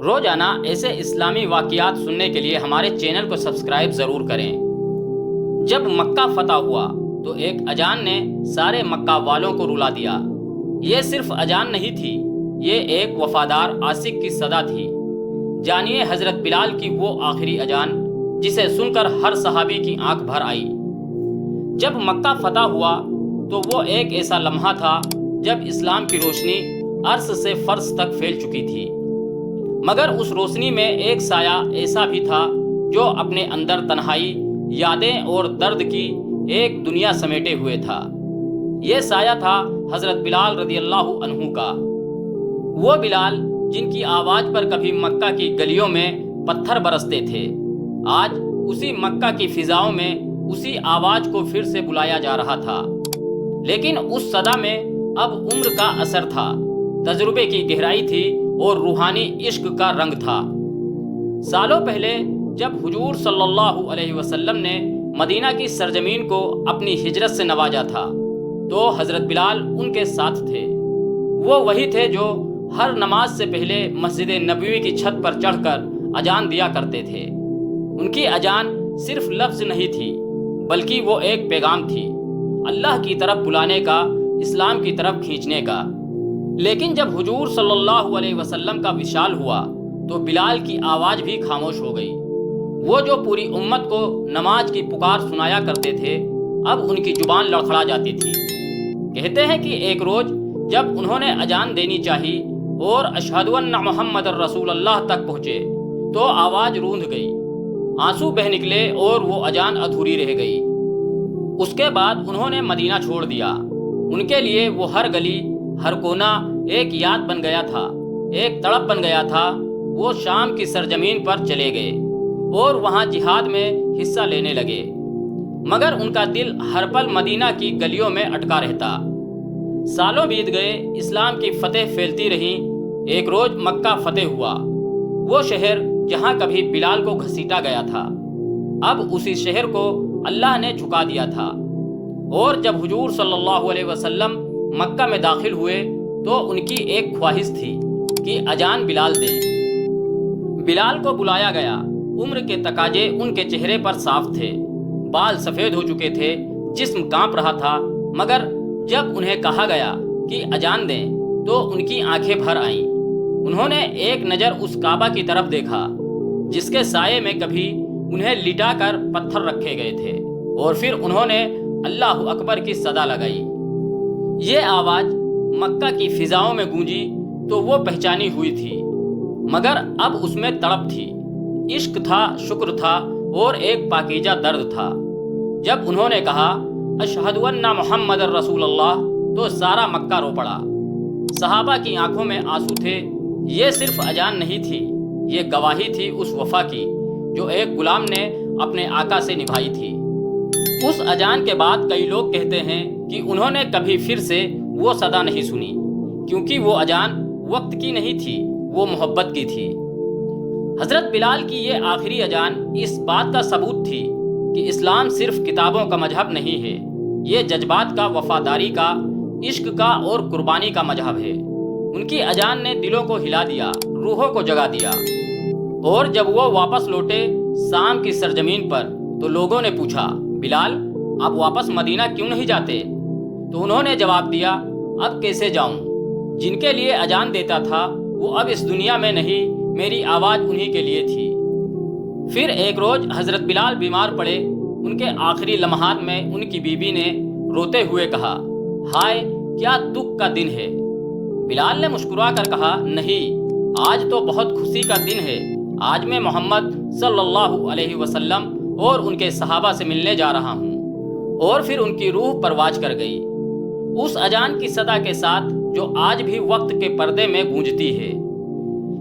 روزانہ ایسے اسلامی واقعات سننے کے لیے ہمارے چینل کو سبسکرائب ضرور کریں۔ جب مکہ فتح ہوا تو ایک اذان نے سارے مکہ والوں کو رلا دیا۔ یہ صرف اذان نہیں تھی، یہ ایک وفادار عاشق کی صدا تھی۔ جانیے حضرت بلال کی وہ آخری اذان جسے سن کر ہر صحابی کی آنکھ بھر آئی۔ جب مکہ فتح ہوا تو وہ ایک ایسا لمحہ تھا جب اسلام کی روشنی عرض سے فرض تک پھیل چکی تھی، مگر اس روشنی میں ایک سایہ ایسا بھی تھا جو اپنے اندر تنہائی، یادیں اور درد کی ایک دنیا سمیٹے ہوئے تھا۔ یہ سایہ تھا حضرت بلال رضی اللہ عنہ کا۔ وہ بلال جن کی آواز پر کبھی مکہ کی گلیوں میں پتھر برستے تھے، آج اسی مکہ کی فضاؤں میں اسی آواز کو پھر سے بلایا جا رہا تھا، لیکن اس صدا میں اب عمر کا اثر تھا، تجربے کی گہرائی تھی اور روحانی عشق کا رنگ تھا۔ سالوں پہلے جب حضور صلی اللہ علیہ وسلم نے مدینہ کی سرزمین کو اپنی ہجرت سے نوازا تھا تو حضرت بلال ان کے ساتھ تھے۔ وہ وہی تھے جو ہر نماز سے پہلے مسجد نبوی کی چھت پر چڑھ کر اذان دیا کرتے تھے۔ ان کی اذان صرف لفظ نہیں تھی، بلکہ وہ ایک پیغام تھی، اللہ کی طرف بلانے کا، اسلام کی طرف کھینچنے کا۔ لیکن جب حضور صلی اللہ علیہ وسلم کا وصال ہوا تو بلال کی آواز بھی خاموش ہو گئی۔ وہ جو پوری امت کو نماز کی پکار سنایا کرتے تھے، اب ان کی زبان لڑکھڑا جاتی تھی۔ کہتے ہیں کہ ایک روز جب انہوں نے اذان دینی چاہی اور اشہد ان محمد الرسول اللہ تک پہنچے تو آواز روندھ گئی، آنسو بہہ نکلے اور وہ اذان ادھوری رہ گئی۔ اس کے بعد انہوں نے مدینہ چھوڑ دیا۔ ان کے لیے وہ ہر گلی، ہر کونا ایک یاد بن گیا تھا، ایک تڑپ بن گیا تھا۔ وہ شام کی سرزمین پر چلے گئے اور وہاں جہاد میں حصہ لینے لگے، مگر ان کا دل ہر پل مدینہ کی گلیوں میں اٹکا رہتا۔ سالوں بیت گئے، اسلام کی فتح پھیلتی رہی۔ ایک روز مکہ فتح ہوا، وہ شہر جہاں کبھی بلال کو گھسیٹا گیا تھا، اب اسی شہر کو اللہ نے جھکا دیا تھا۔ اور جب حضور صلی اللہ علیہ وسلم مکہ میں داخل ہوئے تو ان کی ایک خواہش تھی کہ اذان بلال دیں۔ بلال کو بلایا گیا۔ عمر کے تقاضے ان کے چہرے پر صاف تھے، بال سفید ہو چکے تھے، جسم کانپ رہا تھا، مگر جب انہیں کہا گیا کہ اذان دیں تو ان کی آنکھیں بھر آئیں۔ انہوں نے ایک نظر اس کعبہ کی طرف دیکھا جس کے سائے میں کبھی انہیں لٹا کر پتھر رکھے گئے تھے، اور پھر انہوں نے اللہ اکبر کی صدا لگائی۔ یہ آواز مکہ کی فضاؤں میں گونجی تو وہ پہچانی ہوئی تھی، مگر اب اس میں تڑپ تھی، عشق تھا، شکر تھا اور ایک پاکیزہ درد تھا۔ جب انہوں نے کہا اشہد ان محمد الرسول اللہ تو سارا مکہ رو پڑا۔ صحابہ کی آنکھوں میں آنسو تھے۔ یہ صرف اذان نہیں تھی، یہ گواہی تھی اس وفا کی جو ایک غلام نے اپنے آقا سے نبھائی تھی۔ اس اذان کے بعد کئی لوگ کہتے ہیں کہ انہوں نے کبھی پھر سے وہ صدا نہیں سنی، کیونکہ وہ اذان وقت کی نہیں تھی، وہ محبت کی تھی۔ حضرت بلال کی یہ آخری اذان اس بات کا ثبوت تھی کہ اسلام صرف کتابوں کا مذہب نہیں ہے، یہ جذبات کا، وفاداری کا، عشق کا اور قربانی کا مذہب ہے۔ ان کی اذان نے دلوں کو ہلا دیا، روحوں کو جگا دیا۔ اور جب وہ واپس لوٹے شام کی سرزمین پر تو لوگوں نے پوچھا، بلال آپ واپس مدینہ کیوں نہیں جاتے؟ تو انہوں نے جواب دیا، اب کیسے جاؤں؟ جن کے لیے اذان دیتا تھا وہ اب اس دنیا میں نہیں، میری آواز انہی کے لیے تھی۔ پھر ایک روز حضرت بلال بیمار پڑے۔ ان کے آخری لمحات میں ان کی بیوی نے روتے ہوئے کہا، ہائے کیا دکھ کا دن ہے۔ بلال نے مسکرا کر کہا، نہیں، آج تو بہت خوشی کا دن ہے، آج میں محمد صلی اللہ علیہ وسلم اور ان کے صحابہ سے ملنے جا رہا ہوں۔ اور پھر ان کی روح پرواز کر گئی اس اذان کی صدا کے ساتھ جو آج بھی وقت کے پردے میں گونجتی ہے۔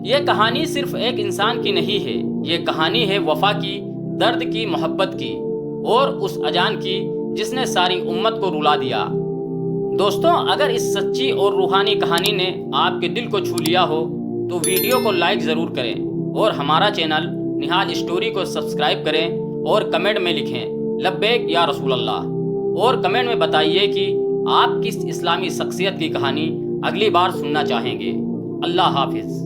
یہ کہانی صرف ایک انسان کی نہیں ہے، یہ کہانی ہے وفا کی، درد کی، محبت کی، اور اس اذان کی جس نے ساری امت کو رلا دیا۔ دوستوں، اگر اس سچی اور روحانی کہانی نے آپ کے دل کو چھو لیا ہو تو ویڈیو کو لائک ضرور کریں اور ہمارا چینل نہال اسٹوری کو سبسکرائب کریں اور کمنٹ میں لکھیں لبیک یا رسول اللہ، اور کمنٹ میں بتائیے کہ آپ کس اسلامی شخصیت کی کہانی اگلی بار سننا چاہیں گے۔ اللہ حافظ۔